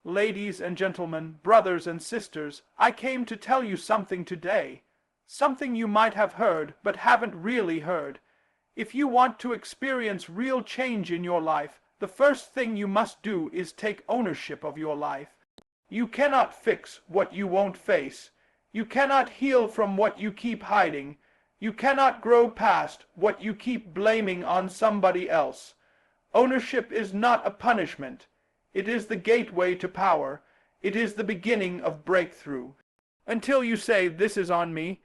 Ladies and gentlemen, brothers and sisters, I came to tell you something today. Something you might have heard, but haven't really heard. If you want to experience real change in your life, the first thing you must do is take ownership of your life. You cannot fix what you won't face. You cannot heal from what you keep hiding. You cannot grow past what you keep blaming on somebody else. Ownership is not a punishment. It is the gateway to power. It is the beginning of breakthrough. Until you say, "This is on me,"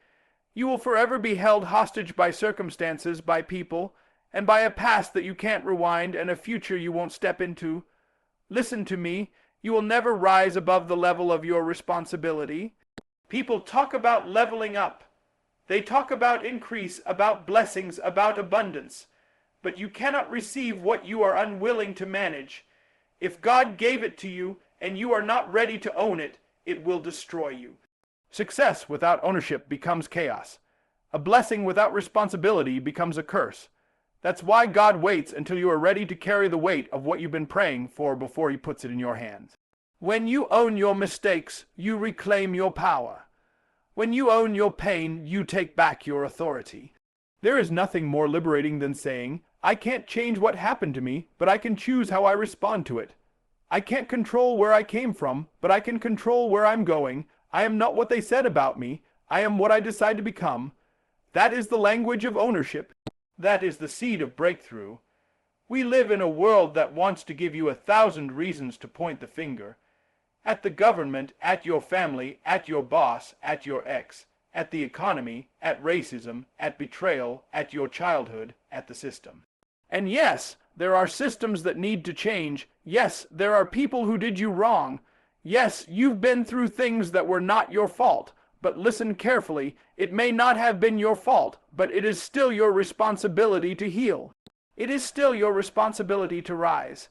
you will forever be held hostage by circumstances, by people, and by a past that you can't rewind and a future you won't step into. Listen to me. You will never rise above the level of your responsibility. People talk about leveling up. They talk about increase, about blessings, about abundance. But you cannot receive what you are unwilling to manage. If God gave it to you and you are not ready to own it, it will destroy you. Success without ownership becomes chaos. A blessing without responsibility becomes a curse. That's why God waits until you are ready to carry the weight of what you've been praying for before He puts it in your hands. When you own your mistakes, you reclaim your power. When you own your pain, you take back your authority. There is nothing more liberating than saying, "I can't change what happened to me, but I can choose how I respond to it. I can't control where I came from, but I can control where I'm going. I am not what they said about me. I am what I decide to become." That is the language of ownership. That is the seed of breakthrough. We live in a world that wants to give you 1,000 reasons to point the finger. At the government, at your family, at your boss, at your ex, at the economy, at racism, at betrayal, at your childhood, at the system. And yes, there are systems that need to change. Yes, there are people who did you wrong. Yes, you've been through things that were not your fault. But listen carefully, it may not have been your fault, but it is still your responsibility to heal. It is still your responsibility to rise.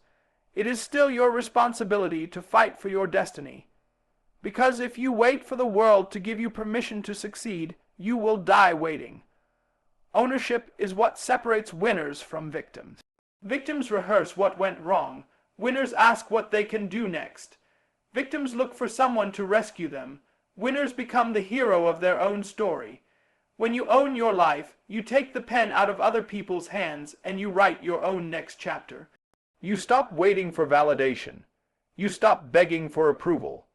It is still your responsibility to fight for your destiny. Because if you wait for the world to give you permission to succeed, you will die waiting. Ownership is what separates winners from victims. Victims rehearse what went wrong. Winners ask what they can do next. Victims look for someone to rescue them. Winners become the hero of their own story. When you own your life, you take the pen out of other people's hands and you write your own next chapter. You stop waiting for validation. You stop begging for approval.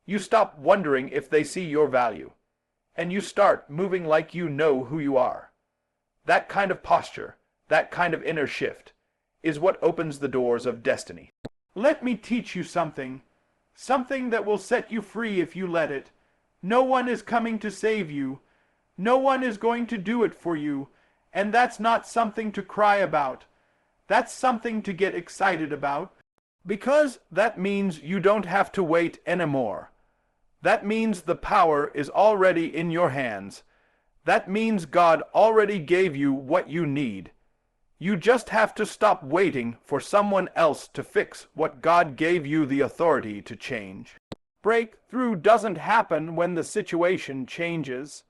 You stop wondering if they see your value. And you start moving like you know who you are. That kind of posture, that kind of inner shift, is what opens the doors of destiny. Let me teach you something. Something that will set you free if you let it. No one is coming to save you. No one is going to do it for you. And that's not something to cry about. That's something to get excited about. Because that means you don't have to wait anymore. That means the power is already in your hands. That means God already gave you what you need. You just have to stop waiting for someone else to fix what God gave you the authority to change. Breakthrough doesn't happen when the situation changes.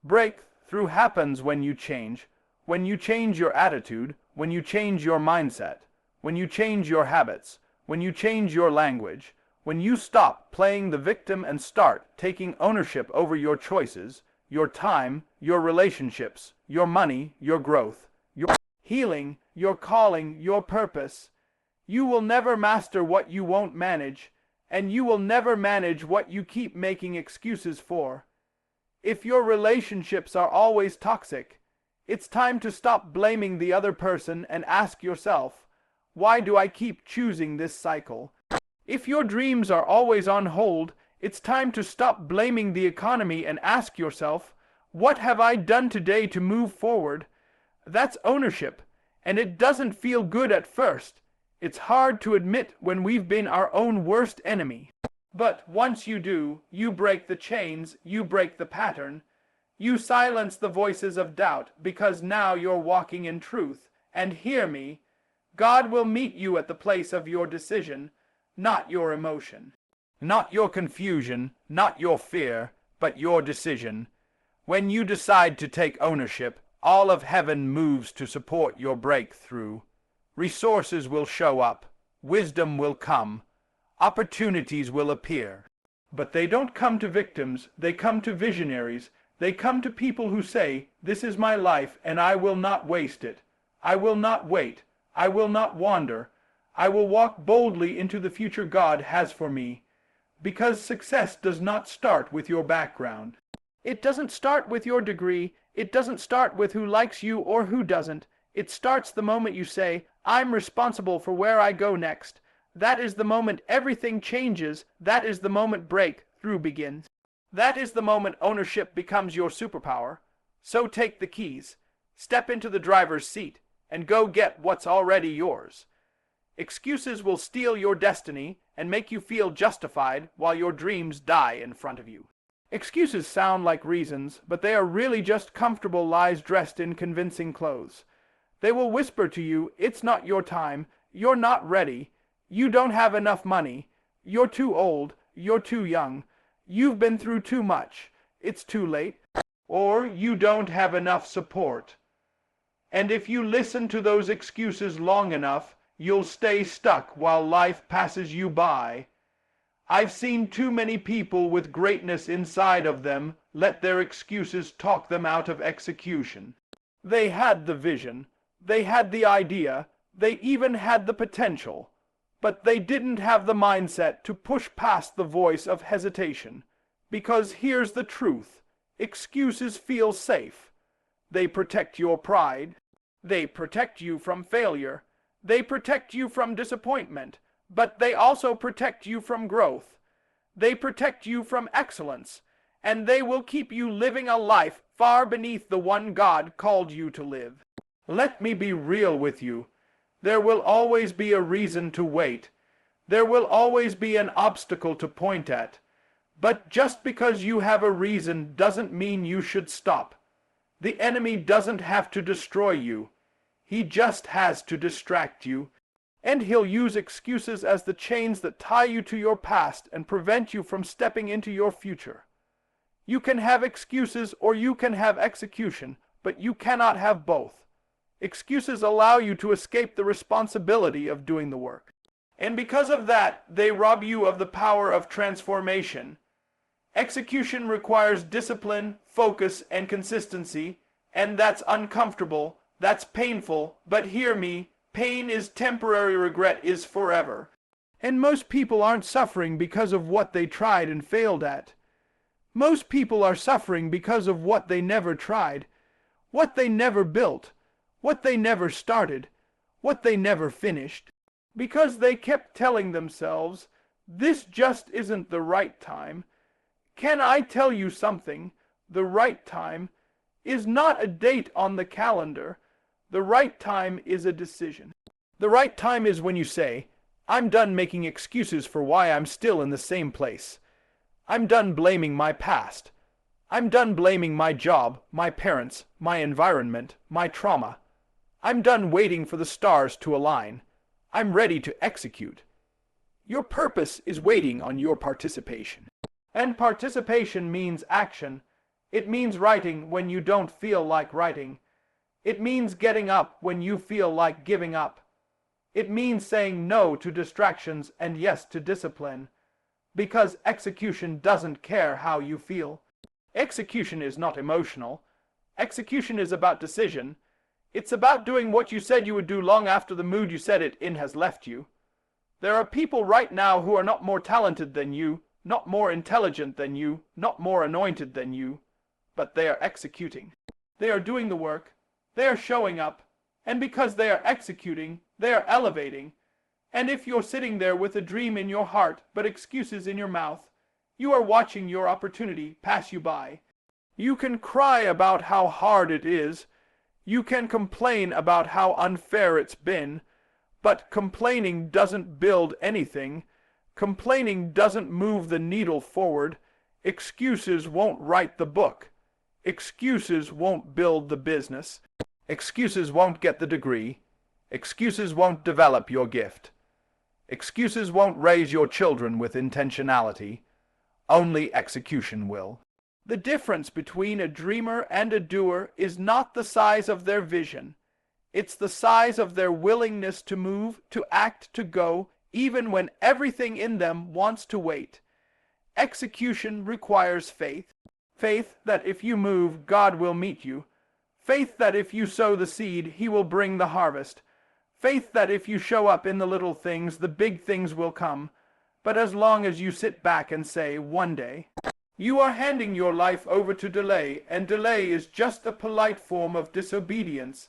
Breakthrough happens when you change your attitude, when you change your mindset, when you change your habits, when you change your language, when you stop playing the victim and start taking ownership over your choices, your time, your relationships, your money, your growth, your healing, your calling, your purpose. You will never master what you won't manage, and you will never manage what you keep making excuses for. If your relationships are always toxic, it's time to stop blaming the other person and ask yourself, why do I keep choosing this cycle? If your dreams are always on hold, it's time to stop blaming the economy and ask yourself, what have I done today to move forward? That's ownership, and it doesn't feel good at first. It's hard to admit when we've been our own worst enemy. But once you do, you break the chains, you break the pattern. You silence the voices of doubt, because now you're walking in truth. And hear me, God will meet you at the place of your decision, not your emotion. Not your confusion, not your fear, but your decision. When you decide to take ownership, all of heaven moves to support your breakthrough. Resources will show up. Wisdom will come. opportunities will appear. But they don't come to victims, they come to visionaries. They come to people who say, "This is my life, and I will not waste it. I will not wait. I will not wander. I will walk boldly into the future God has for me." Because success does not start with your background. It doesn't start with your degree. It doesn't start with who likes you or who doesn't. It starts the moment you say, "I'm responsible for where I go next." That is the moment everything changes. That is the moment breakthrough begins. That is the moment ownership becomes your superpower. So take the keys, step into the driver's seat, and go get what's already yours. Excuses will steal your destiny and make you feel justified while your dreams die in front of you. Excuses sound like reasons, but they are really just comfortable lies dressed in convincing clothes. They will whisper to you, "It's not your time, you're not ready, you don't have enough money, you're too old, you're too young, you've been through too much, it's too late," or "You don't have enough support." And if you listen to those excuses long enough, you'll stay stuck while life passes you by. I've seen too many people with greatness inside of them let their excuses talk them out of execution. They had the vision, they had the idea, they even had the potential, but they didn't have the mindset to push past the voice of hesitation. Because here's the truth, excuses feel safe. They protect your pride. They protect you from failure. They protect you from disappointment, but they also protect you from growth. They protect you from excellence, and they will keep you living a life far beneath the one God called you to live. Let me be real with you. There will always be a reason to wait. There will always be an obstacle to point at. But just because you have a reason doesn't mean you should stop. The enemy doesn't have to destroy you. He just has to distract you. And he'll use excuses as the chains that tie you to your past and prevent you from stepping into your future. You can have excuses or you can have execution, but you cannot have both. Excuses allow you to escape the responsibility of doing the work. And because of that, they rob you of the power of transformation. Execution requires discipline, focus, and consistency, and that's uncomfortable, that's painful, but hear me, pain is temporary, regret is forever. And most people aren't suffering because of what they tried and failed at. Most people are suffering because of what they never tried, what they never built, what they never started, what they never finished. Because they kept telling themselves, "This just isn't the right time." Can I tell you something? The right time is not a date on the calendar. The right time is a decision. The right time is when you say, "I'm done making excuses for why I'm still in the same place. I'm done blaming my past. I'm done blaming my job, my parents, my environment, my trauma. I'm done waiting for the stars to align. I'm ready to execute." Your purpose is waiting on your participation. And participation means action. It means writing when you don't feel like writing. It means getting up when you feel like giving up. It means saying no to distractions and yes to discipline. Because execution doesn't care how you feel. Execution is not emotional. Execution is about decision. It's about doing what you said you would do long after the mood you said it in has left you. There are people right now who are not more talented than you, not more intelligent than you, not more anointed than you, but they are executing. They are doing the work. They are showing up. And because they are executing, they are elevating. And if you're sitting there with a dream in your heart but excuses in your mouth, you are watching your opportunity pass you by. You can cry about how hard it is. You can complain about how unfair it's been, but complaining doesn't build anything. Complaining doesn't move the needle forward. Excuses won't write the book. Excuses won't build the business. Excuses won't get the degree. Excuses won't develop your gift. Excuses won't raise your children with intentionality. Only execution will. The difference between a dreamer and a doer is not the size of their vision. It's the size of their willingness to move, to act, to go, even when everything in them wants to wait. Execution requires faith. Faith that if you move, God will meet you. Faith that if you sow the seed, He will bring the harvest. Faith that if you show up in the little things, the big things will come. But as long as you sit back and say, one day, you are handing your life over to delay, and delay is just a polite form of disobedience.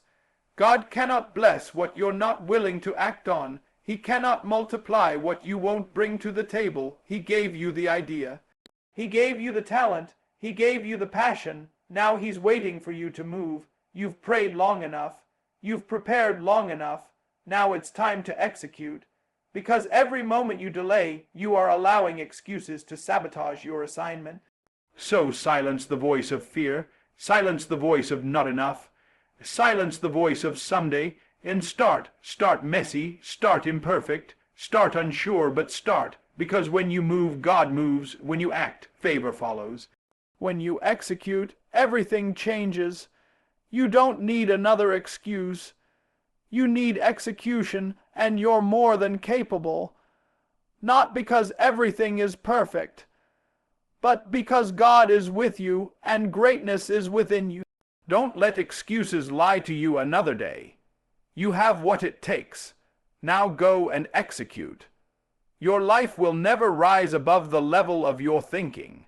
God cannot bless what you're not willing to act on. He cannot multiply what you won't bring to the table. He gave you the idea. He gave you the talent. He gave you the passion. Now He's waiting for you to move. You've prayed long enough. You've prepared long enough. Now it's time to execute. Because every moment you delay, you are allowing excuses to sabotage your assignment. So silence the voice of fear. Silence the voice of not enough. Silence the voice of someday, and start. Start messy, start imperfect, start unsure, but start. Because when you move, God moves. When you act, favor follows. When you execute, everything changes. You don't need another excuse. You need execution, and you're more than capable. Not because everything is perfect, but because God is with you and greatness is within you. Don't let excuses lie to you another day. You have what it takes. Now go and execute. Your life will never rise above the level of your thinking.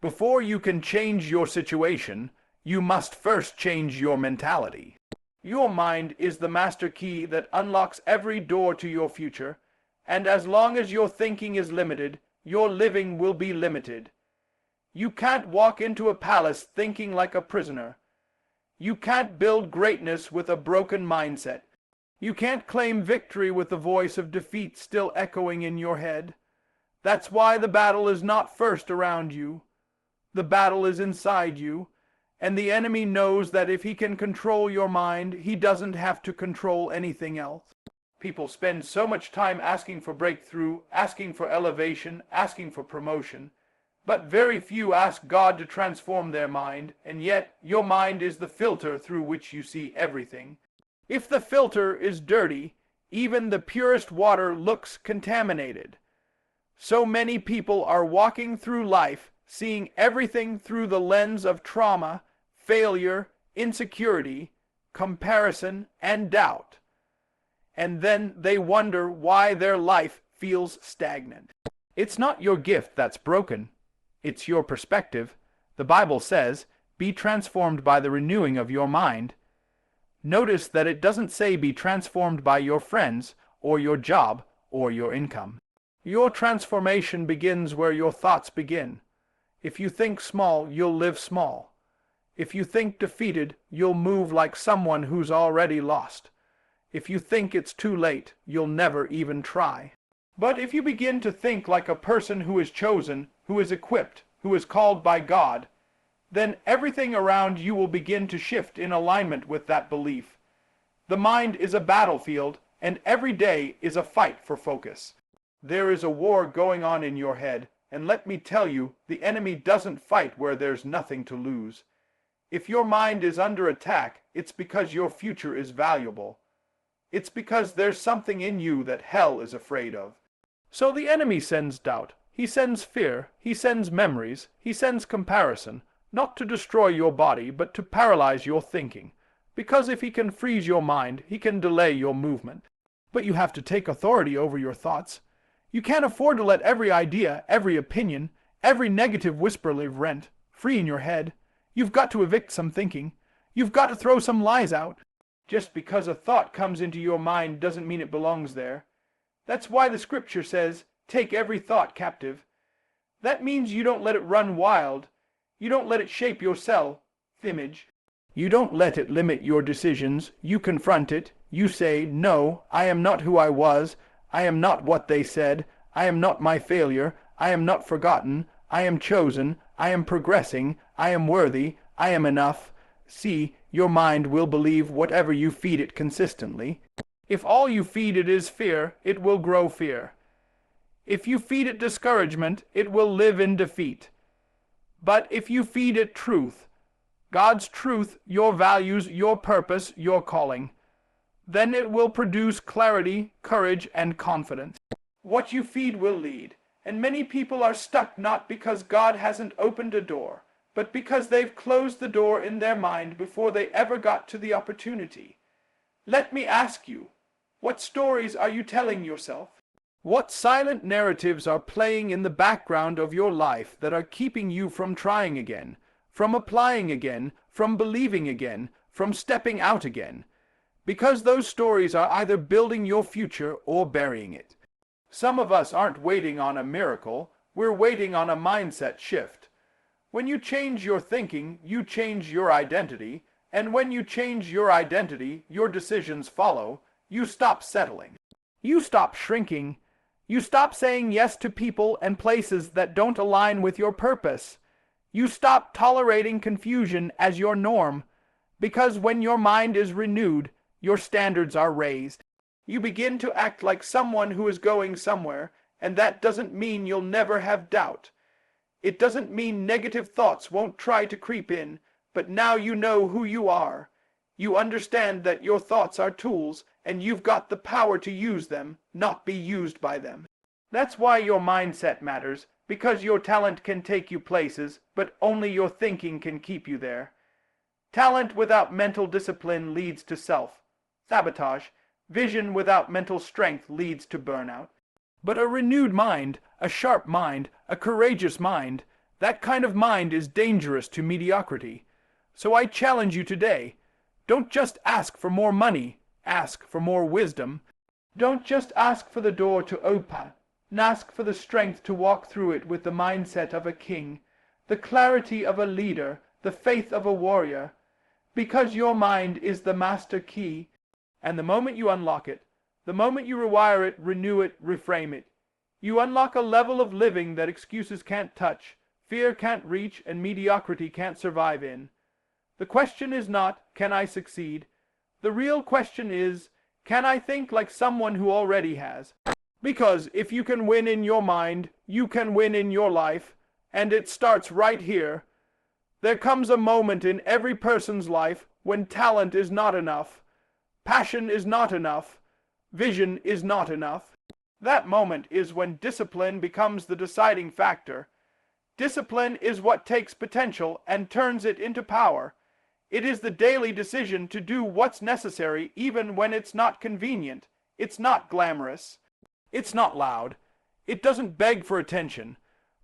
Before you can change your situation, you must first change your mentality. Your mind is the master key that unlocks every door to your future, and as long as your thinking is limited, your living will be limited. You can't walk into a palace thinking like a prisoner. You can't build greatness with a broken mindset. You can't claim victory with the voice of defeat still echoing in your head. That's why the battle is not first around you. The battle is inside you, and the enemy knows that if he can control your mind, he doesn't have to control anything else. People spend so much time asking for breakthrough, asking for elevation, asking for promotion, but very few ask God to transform their mind, and yet your mind is the filter through which you see everything. If the filter is dirty, even the purest water looks contaminated. So many people are walking through life seeing everything through the lens of trauma, failure, insecurity, comparison, and doubt. And then they wonder why their life feels stagnant. It's not your gift that's broken. It's your perspective. The Bible says, be transformed by the renewing of your mind. Notice that it doesn't say be transformed by your friends, or your job, or your income. Your transformation begins where your thoughts begin. If you think small, you'll live small. If you think defeated, you'll move like someone who's already lost. If you think it's too late, you'll never even try. But if you begin to think like a person who is chosen, who is equipped, who is called by God, then everything around you will begin to shift in alignment with that belief. The mind is a battlefield, and every day is a fight for focus. There is a war going on in your head, and let me tell you, the enemy doesn't fight where there's nothing to lose. If your mind is under attack, it's because your future is valuable. It's because there's something in you that hell is afraid of. So the enemy sends doubt. He sends fear. He sends memories. He sends comparison, not to destroy your body, but to paralyze your thinking. Because if he can freeze your mind, he can delay your movement. But you have to take authority over your thoughts. You can't afford to let every idea, every opinion, every negative whisper live rent, free in your head. You've got to evict some thinking. You've got to throw some lies out. Just because a thought comes into your mind doesn't mean it belongs there. That's why the scripture says, take every thought captive. That means you don't let it run wild. You don't let it shape your self-image. You don't let it limit your decisions. You confront it. You say, no, I am not who I was. I am not what they said. I am not my failure. I am not forgotten. I am chosen. I am progressing. I am worthy. I am enough. See, your mind will believe whatever you feed it consistently. If all you feed it is fear, it will grow fear. If you feed it discouragement, it will live in defeat. But if you feed it truth, God's truth, your values, your purpose, your calling, then it will produce clarity, courage, and confidence. What you feed will lead, and many people are stuck not because God hasn't opened a door, but because they've closed the door in their mind before they ever got to the opportunity. Let me ask you, what stories are you telling yourself? What silent narratives are playing in the background of your life that are keeping you from trying again, from applying again, from believing again, from stepping out again? Because those stories are either building your future or burying it. Some of us aren't waiting on a miracle, we're waiting on a mindset shift. When you change your thinking, you change your identity, and when you change your identity, your decisions follow. You stop settling. You stop shrinking. You stop saying yes to people and places that don't align with your purpose. You stop tolerating confusion as your norm, because when your mind is renewed, your standards are raised. You begin to act like someone who is going somewhere, and that doesn't mean you'll never have doubt. It doesn't mean negative thoughts won't try to creep in, but now you know who you are. You understand that your thoughts are tools, and you've got the power to use them, not be used by them. That's why your mindset matters, because your talent can take you places, but only your thinking can keep you there. Talent without mental discipline leads to self-sabotage. Vision without mental strength leads to burnout. But a renewed mind, a sharp mind, a courageous mind, that kind of mind is dangerous to mediocrity. So I challenge you today, don't just ask for more money, ask for more wisdom. Don't just ask for the door to open, ask for the strength to walk through it with the mindset of a king, the clarity of a leader, the faith of a warrior, because your mind is the master key. And the moment you unlock it, the moment you rewire it, renew it, reframe it, you unlock a level of living that excuses can't touch, fear can't reach, and mediocrity can't survive in. The question is not, can I succeed? The real question is, can I think like someone who already has? Because if you can win in your mind, you can win in your life, and it starts right here. There comes a moment in every person's life when talent is not enough, passion is not enough, vision is not enough. That moment is when discipline becomes the deciding factor. Discipline is what takes potential and turns it into power. It is the daily decision to do what's necessary even when it's not convenient. It's not glamorous. It's not loud. It doesn't beg for attention.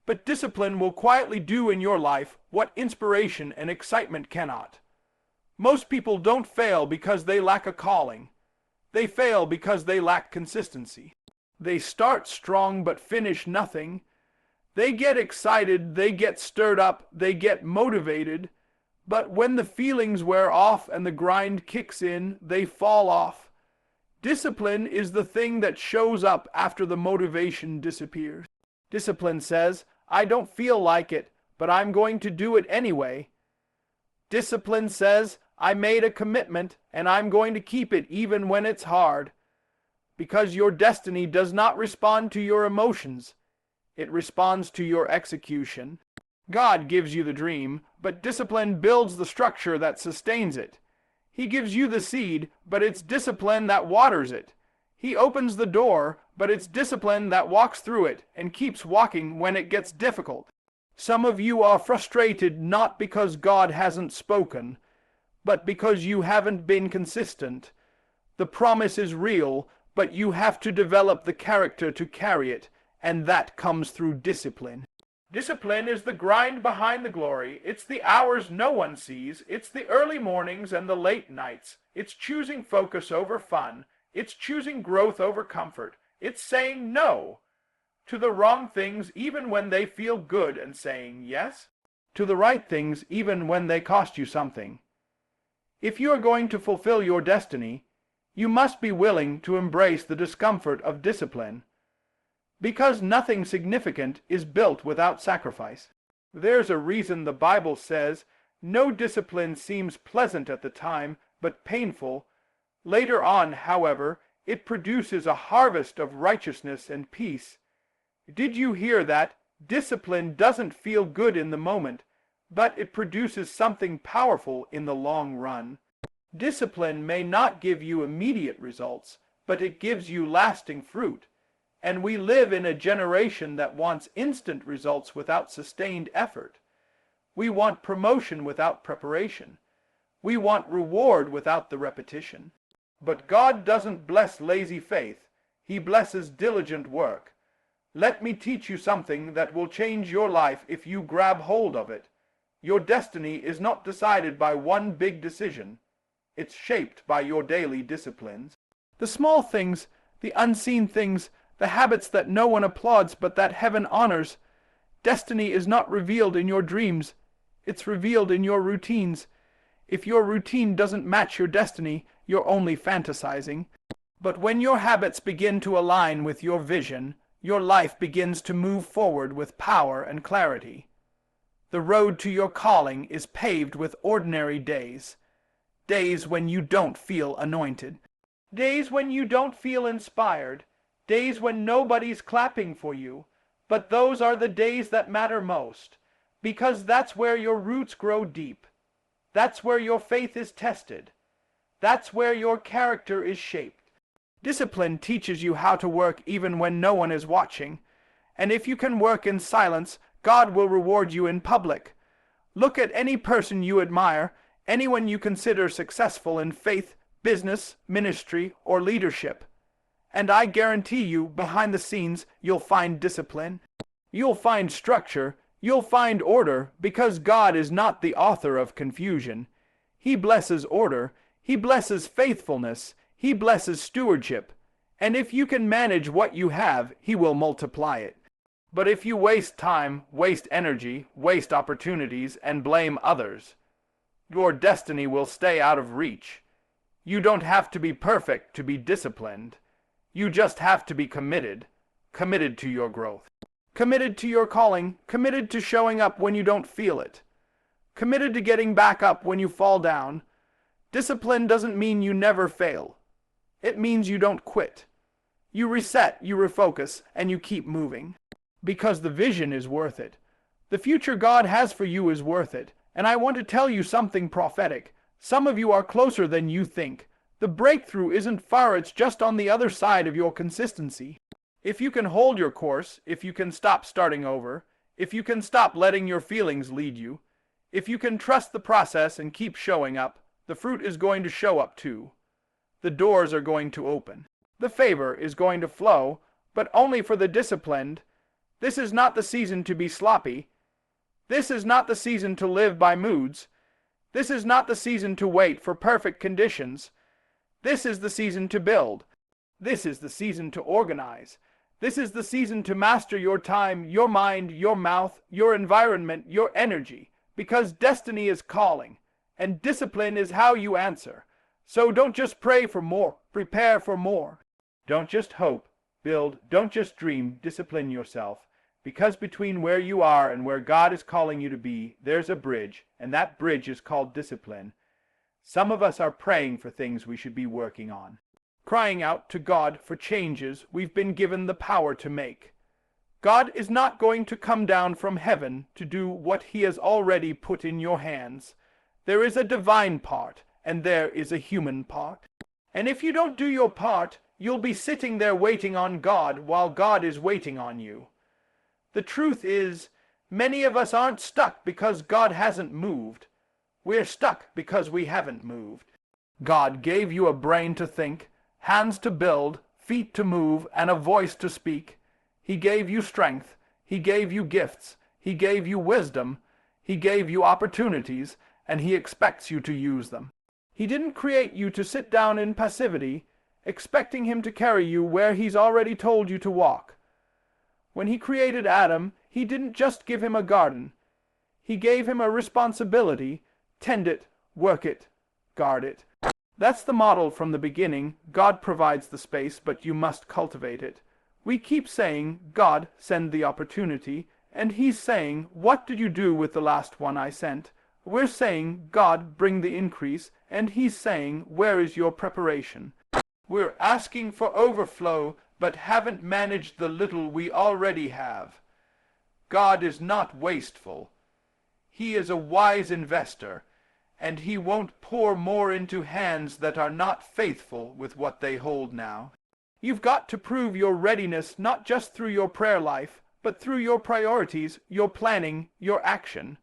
But discipline will quietly do in your life what inspiration and excitement cannot. Most people don't fail because they lack a calling. They fail because they lack consistency. They start strong but finish nothing. They get excited, they get stirred up, they get motivated, but when the feelings wear off and the grind kicks in, they fall off. Discipline is the thing that shows up after the motivation disappears. Discipline says, I don't feel like it, but I'm going to do it anyway. Discipline says, I made a commitment and I'm going to keep it even when it's hard. Because your destiny does not respond to your emotions. It responds to your execution. God gives you the dream, but discipline builds the structure that sustains it. He gives you the seed, but it's discipline that waters it. He opens the door, but it's discipline that walks through it and keeps walking when it gets difficult. Some of you are frustrated not because God hasn't spoken, but because you haven't been consistent. The promise is real, but you have to develop the character to carry it, and that comes through discipline. Discipline is the grind behind the glory. It's the hours no one sees. It's the early mornings and the late nights. It's choosing focus over fun. It's choosing growth over comfort. It's saying no to the wrong things even when they feel good and saying yes to the right things even when they cost you something. If you are going to fulfill your destiny, you must be willing to embrace the discomfort of discipline. Because nothing significant is built without sacrifice. There's a reason the Bible says, no discipline seems pleasant at the time, but painful. Later on, however, it produces a harvest of righteousness and peace. Did you hear that? Discipline doesn't feel good in the moment, but it produces something powerful in the long run. Discipline may not give you immediate results, but it gives you lasting fruit. And we live in a generation that wants instant results without sustained effort. We want promotion without preparation. We want reward without the repetition. But God doesn't bless lazy faith. He blesses diligent work. Let me teach you something that will change your life if you grab hold of it. Your destiny is not decided by one big decision. It's shaped by your daily disciplines. The small things, the unseen things, the habits that no one applauds but that heaven honors. Destiny is not revealed in your dreams. It's revealed in your routines. If your routine doesn't match your destiny, you're only fantasizing. But when your habits begin to align with your vision, your life begins to move forward with power and clarity. The road to your calling is paved with ordinary days. Days when you don't feel anointed. Days when you don't feel inspired. Days when nobody's clapping for you. But those are the days that matter most, because that's where your roots grow deep. That's where your faith is tested. That's where your character is shaped. Discipline teaches you how to work even when no one is watching. And if you can work in silence, God will reward you in public. Look at any person you admire, anyone you consider successful in faith, business, ministry, or leadership. And I guarantee you, behind the scenes, you'll find discipline. You'll find structure. You'll find order, because God is not the author of confusion. He blesses order. He blesses faithfulness. He blesses stewardship. And if you can manage what you have, He will multiply it. But if you waste time, waste energy, waste opportunities, and blame others, your destiny will stay out of reach. You don't have to be perfect to be disciplined. You just have to be committed. Committed to your growth. Committed to your calling. Committed to showing up when you don't feel it. Committed to getting back up when you fall down. Discipline doesn't mean you never fail. It means you don't quit. You reset, you refocus, and you keep moving. Because the vision is worth it. The future God has for you is worth it. And I want to tell you something prophetic. Some of you are closer than you think. The breakthrough isn't far, it's just on the other side of your consistency. If you can hold your course, if you can stop starting over, if you can stop letting your feelings lead you, if you can trust the process and keep showing up, the fruit is going to show up too. The doors are going to open. The favor is going to flow, but only for the disciplined. This is not the season to be sloppy. This is not the season to live by moods. This is not the season to wait for perfect conditions. This is the season to build. This is the season to organize. This is the season to master your time, your mind, your mouth, your environment, your energy, because destiny is calling, and discipline is how you answer. So don't just pray for more, prepare for more. Don't just hope, build, don't just dream, discipline yourself. Because between where you are and where God is calling you to be, there's a bridge, and that bridge is called discipline. Some of us are praying for things we should be working on, crying out to God for changes we've been given the power to make. God is not going to come down from heaven to do what He has already put in your hands. There is a divine part, and there is a human part. And if you don't do your part, you'll be sitting there waiting on God while God is waiting on you. The truth is, many of us aren't stuck because God hasn't moved. We're stuck because we haven't moved. God gave you a brain to think, hands to build, feet to move, and a voice to speak. He gave you strength. He gave you gifts. He gave you wisdom. He gave you opportunities, and He expects you to use them. He didn't create you to sit down in passivity, expecting Him to carry you where He's already told you to walk. When He created Adam, He didn't just give him a garden. He gave him a responsibility. Tend it, work it, guard it. That's the model from the beginning. God provides the space, but you must cultivate it. We keep saying, God, send the opportunity, and He's saying, what did you do with the last one I sent? We're saying, God, bring the increase, and He's saying, where is your preparation? We're asking for overflow, but haven't managed the little we already have. God is not wasteful. He is a wise investor, and He won't pour more into hands that are not faithful with what they hold now. You've got to prove your readiness not just through your prayer life, but through your priorities, your planning, your action.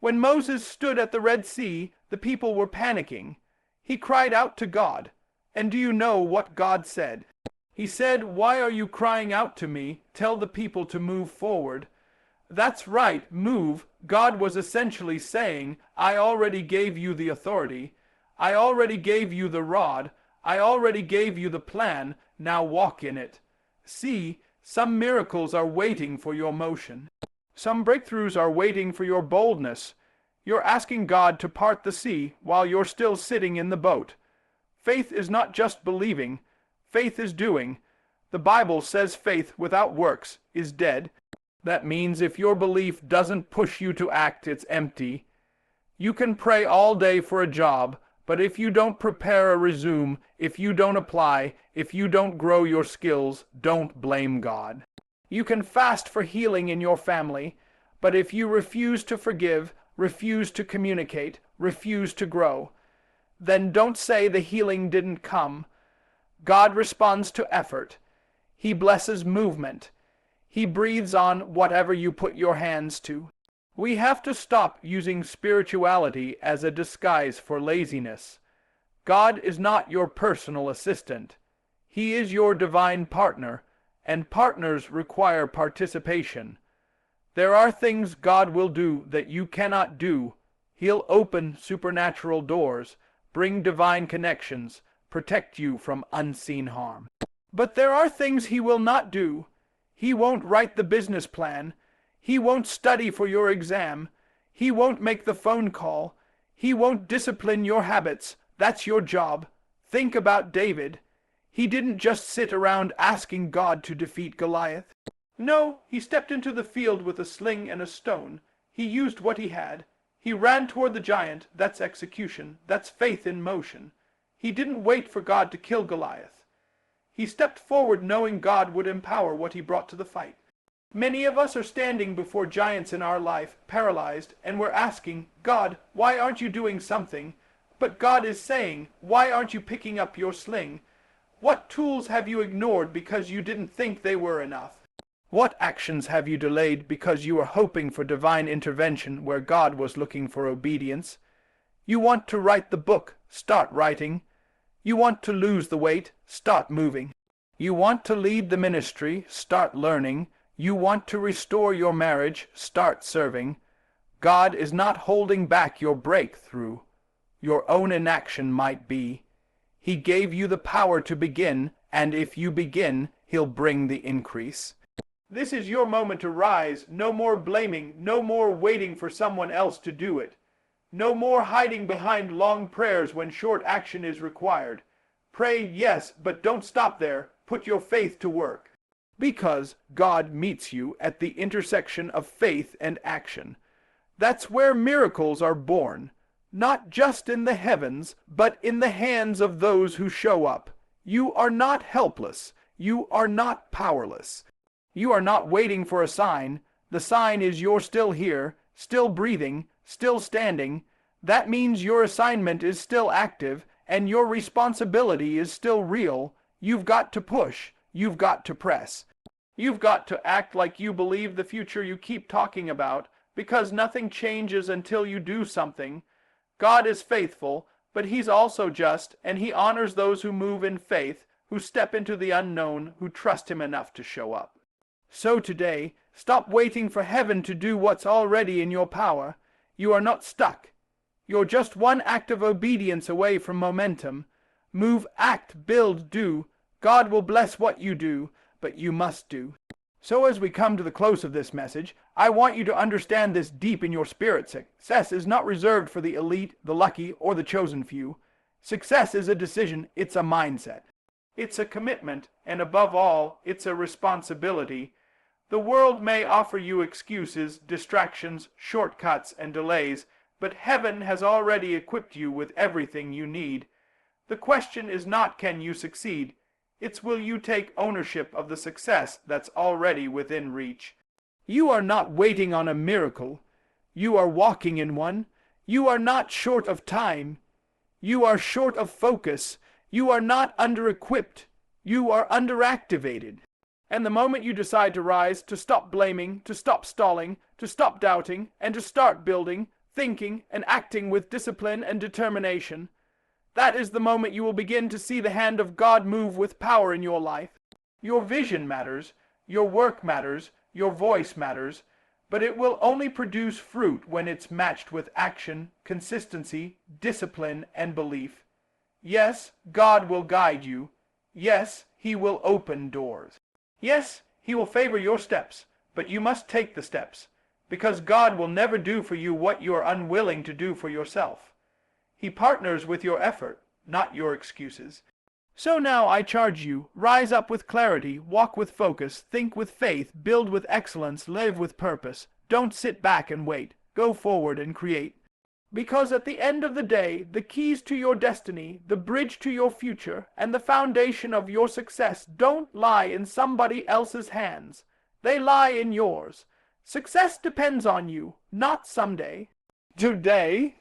When Moses stood at the Red Sea, the people were panicking. He cried out to God. And do you know what God said? He said, "Why are you crying out to me? Tell the people to move forward." That's right, move. God was essentially saying, I already gave you the authority. I already gave you the rod. I already gave you the plan. Now walk in it. See, some miracles are waiting for your motion. Some breakthroughs are waiting for your boldness. You're asking God to part the sea while you're still sitting in the boat. Faith is not just believing. Faith is doing. The Bible says faith without works is dead. That means if your belief doesn't push you to act, it's empty. You can pray all day for a job, but if you don't prepare a resume, if you don't apply, if you don't grow your skills, don't blame God. You can fast for healing in your family, but if you refuse to forgive, refuse to communicate, refuse to grow, then don't say the healing didn't come. God responds to effort. He blesses movement. He breathes on whatever you put your hands to. We have to stop using spirituality as a disguise for laziness. God is not your personal assistant. He is your divine partner, and partners require participation. There are things God will do that you cannot do. He'll open supernatural doors, bring divine connections, protect you from unseen harm. But there are things He will not do. He won't write the business plan. He won't study for your exam. He won't make the phone call. He won't discipline your habits. That's your job. Think about David. He didn't just sit around asking God to defeat Goliath. No, he stepped into the field with a sling and a stone. He used what he had. He ran toward the giant. That's execution. That's faith in motion. He didn't wait for God to kill Goliath. He stepped forward knowing God would empower what he brought to the fight. Many of us are standing before giants in our life, paralyzed, and we're asking, God, why aren't you doing something? But God is saying, why aren't you picking up your sling? What tools have you ignored because you didn't think they were enough? What actions have you delayed because you were hoping for divine intervention where God was looking for obedience? You want to write the book, start writing. You want to lose the weight, start moving. You want to lead the ministry, start learning. You want to restore your marriage, start serving. God is not holding back your breakthrough. Your own inaction might be. He gave you the power to begin, and if you begin, He'll bring the increase. This is your moment to rise. No more blaming, no more waiting for someone else to do it. No more hiding behind long prayers when short action is required. Pray, yes, but don't stop there. Put your faith to work. Because God meets you at the intersection of faith and action. That's where miracles are born. Not just in the heavens, but in the hands of those who show up. You are not helpless. You are not powerless. You are not waiting for a sign. The sign is you're still here, still breathing, still standing. That means your assignment is still active and your responsibility is still real. You've got to push. You've got to press. You've got to act like you believe the future you keep talking about, because nothing changes until you do something. God is faithful, but He's also just, and He honors those who move in faith, who step into the unknown, who trust Him enough to show up. So today, stop waiting for heaven to do what's already in your power. You are not stuck. You're just one act of obedience away from momentum. Move, act, build, do. God will bless what you do, but you must do. So as we come to the close of this message, I want you to understand this deep in your spirit. Success is not reserved for the elite, the lucky, or the chosen few. Success is a decision. It's a mindset. It's a commitment, and above all, it's a responsibility. The world may offer you excuses, distractions, shortcuts, and delays, but heaven has already equipped you with everything you need. The question is not can you succeed, it's will you take ownership of the success that's already within reach. You are not waiting on a miracle. You are walking in one. You are not short of time. You are short of focus. You are not under-equipped. You are underactivated. And the moment you decide to rise, to stop blaming, to stop stalling, to stop doubting, and to start building, thinking, and acting with discipline and determination, that is the moment you will begin to see the hand of God move with power in your life. Your vision matters, your work matters, your voice matters, but it will only produce fruit when it's matched with action, consistency, discipline, and belief. Yes, God will guide you. Yes, He will open doors. Yes, He will favor your steps, but you must take the steps, because God will never do for you what you are unwilling to do for yourself. He partners with your effort, not your excuses. So now I charge you, rise up with clarity, walk with focus, think with faith, build with excellence, live with purpose. Don't sit back and wait. Go forward and create. Because at the end of the day, the keys to your destiny, the bridge to your future, and the foundation of your success don't lie in somebody else's hands. They lie in yours. Success depends on you, not someday. Today.